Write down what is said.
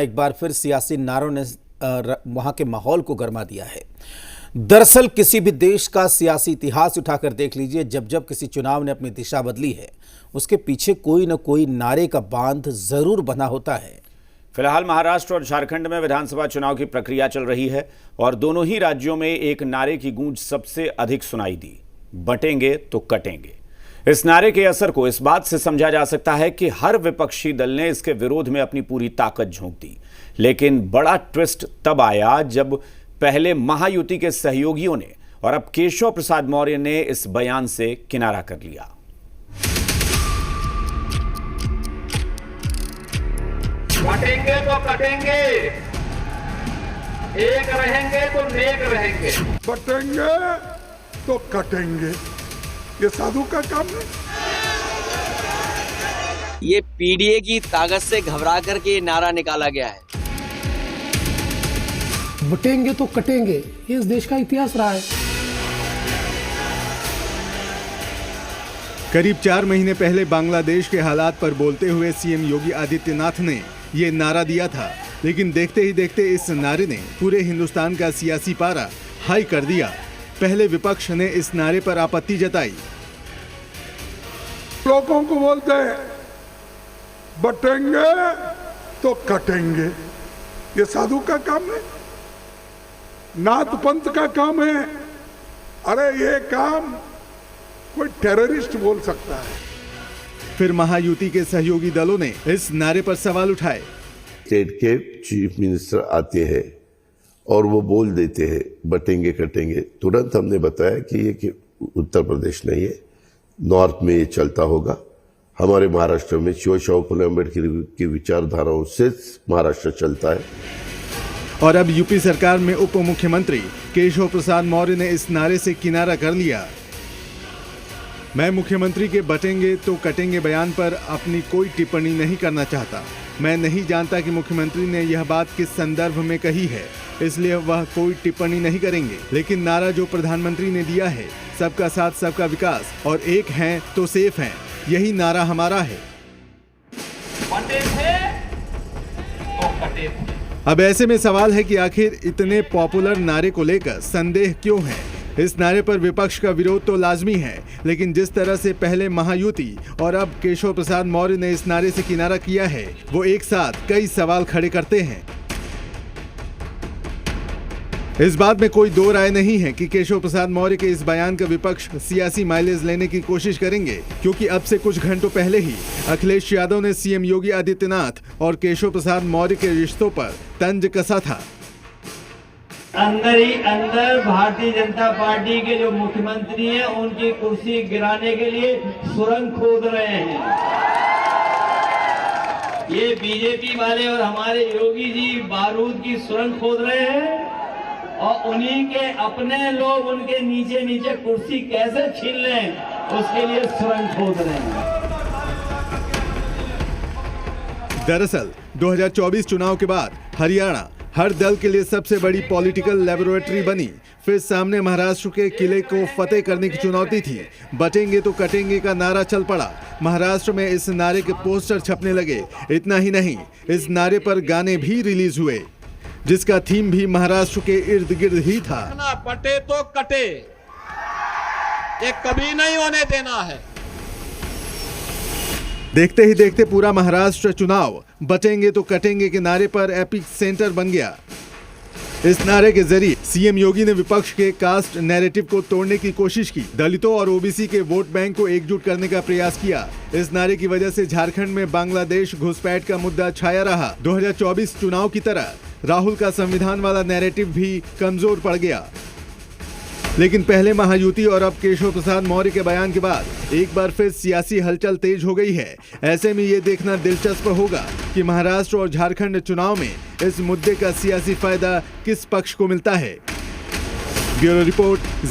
एक बार फिर सियासी नारों ने वहां के माहौल को गरमा दिया है। दरअसल किसी भी देश का सियासी इतिहास उठाकर देख लीजिए, जब जब किसी चुनाव ने अपनी दिशा बदली है, उसके पीछे कोई न कोई नारे का बांध जरूर बना होता है। फिलहाल महाराष्ट्र और झारखंड में विधानसभा चुनाव की प्रक्रिया चल रही है और दोनों ही राज्यों में एक नारे की गूंज सबसे अधिक सुनाई दी, बंटेंगे तो कटेंगे। इस नारे के असर को इस बात से समझा जा सकता है कि हर विपक्षी दल ने इसके विरोध में अपनी पूरी ताकत झोंक दी। लेकिन बड़ा ट्विस्ट तब आया जब पहले महायुति के सहयोगियों ने और अब केशव प्रसाद मौर्य ने इस बयान से किनारा कर लिया। बटेंगे तो कटेंगे, एक रहेंगे तो नेक रहेंगे। बटेंगे तो कटेंगे, ये साधु का काम है। ये पीडीए की ताकत से घबरा करके ये नारा निकाला गया है। बटेंगे तो कटेंगे, ये इस देश का इतिहास रहा है। करीब 4 महीने पहले बांग्लादेश के हालात पर बोलते हुए सीएम योगी आदित्यनाथ ने ये नारा दिया था, लेकिन देखते ही देखते इस नारे ने पूरे हिंदुस्तान का सियासी पारा हाई कर दिया। पहले विपक्ष ने इस नारे पर आपत्ति जताई। लोगों को बोलते हैं बटेंगे तो कटेंगे, ये साधु का काम है, नाथ पंथ का काम है। अरे ये काम कोई टेररिस्ट बोल सकता है। फिर महायुति के सहयोगी दलों ने इस नारे पर सवाल उठाए। स्टेट के चीफ मिनिस्टर आते हैं और वो बोल देते हैं बटेंगे कटेंगे, तुरंत हमने बताया कि ये कि उत्तर प्रदेश नहीं है, नॉर्थ में ये चलता होगा। हमारे महाराष्ट्र में शिव फुले अम्बेडकर की विचारधाराओं से महाराष्ट्र चलता है। और अब यूपी सरकार में उप मुख्यमंत्री केशव प्रसाद मौर्य ने इस नारे से किनारा कर लिया। मैं मुख्यमंत्री के बटेंगे तो कटेंगे बयान पर अपनी कोई टिप्पणी नहीं करना चाहता। मैं नहीं जानता कि मुख्यमंत्री ने यह बात किस संदर्भ में कही है, इसलिए वह कोई टिप्पणी नहीं करेंगे। लेकिन नारा जो प्रधानमंत्री ने दिया है, सबका साथ सबका विकास और एक हैं तो सेफ हैं, यही नारा हमारा है। बटे थे तो कटे थे। अब ऐसे में सवाल है कि आखिर इतने पॉपुलर नारे को लेकर संदेह क्यों है। इस नारे पर विपक्ष का विरोध तो लाजमी है, लेकिन जिस तरह से पहले महायुति और अब केशव प्रसाद मौर्य ने इस नारे से किनारा किया है, वो एक साथ कई सवाल खड़े करते हैं। इस बात में कोई दो राय नहीं है कि केशव प्रसाद मौर्य के इस बयान का विपक्ष सियासी माइलेज लेने की कोशिश करेंगे, क्योंकि अब से कुछ घंटों पहले ही अखिलेश यादव ने सीएम योगी आदित्यनाथ और केशव प्रसाद मौर्य के रिश्तों पर तंज कसा था। अंदर ही अंदर भारतीय जनता पार्टी के जो मुख्यमंत्री हैं, उनकी कुर्सी गिराने के लिए सुरंग खोद रहे हैं। ये बीजेपी वाले और हमारे योगी जी बारूद की सुरंग खोद रहे हैं और उन्हीं के अपने लोग उनके नीचे नीचे कुर्सी कैसे छीन लें, उसके लिए सुरंग खोद रहे हैं। दरअसल 2024 चुनाव के बाद हरियाणा हर दल के लिए सबसे बड़ी पॉलिटिकल लेबोरेटरी बनी। फिर सामने महाराष्ट्र के किले को फतेह करने की चुनौती थी। बटेंगे तो कटेंगे का नारा चल पड़ा। महाराष्ट्र में इस नारे के पोस्टर छपने लगे। इतना ही नहीं, इस नारे पर गाने भी रिलीज हुए, जिसका थीम भी महाराष्ट्र के इर्द गिर्द ही था। बटे तो कटे, ये कभी नहीं होने देना है। देखते ही देखते पूरा महाराष्ट्र चुनाव बटेंगे तो कटेंगे के नारे पर एपिक सेंटर बन गया। इस नारे के जरिए सीएम योगी ने विपक्ष के कास्ट नैरेटिव को तोड़ने की कोशिश की, दलितों और ओबीसी के वोट बैंक को एकजुट करने का प्रयास किया। इस नारे की वजह से झारखंड में बांग्लादेश घुसपैठ का मुद्दा छाया रहा। 2024 चुनाव की तरह राहुल का संविधान वाला नैरेटिव भी कमजोर पड़ गया। लेकिन पहले महायुति और अब केशव प्रसाद मौर्य के बयान के बाद एक बार फिर सियासी हलचल तेज हो गई है। ऐसे में ये देखना दिलचस्प होगा कि महाराष्ट्र और झारखंड चुनाव में इस मुद्दे का सियासी फायदा किस पक्ष को मिलता है। Bureau report.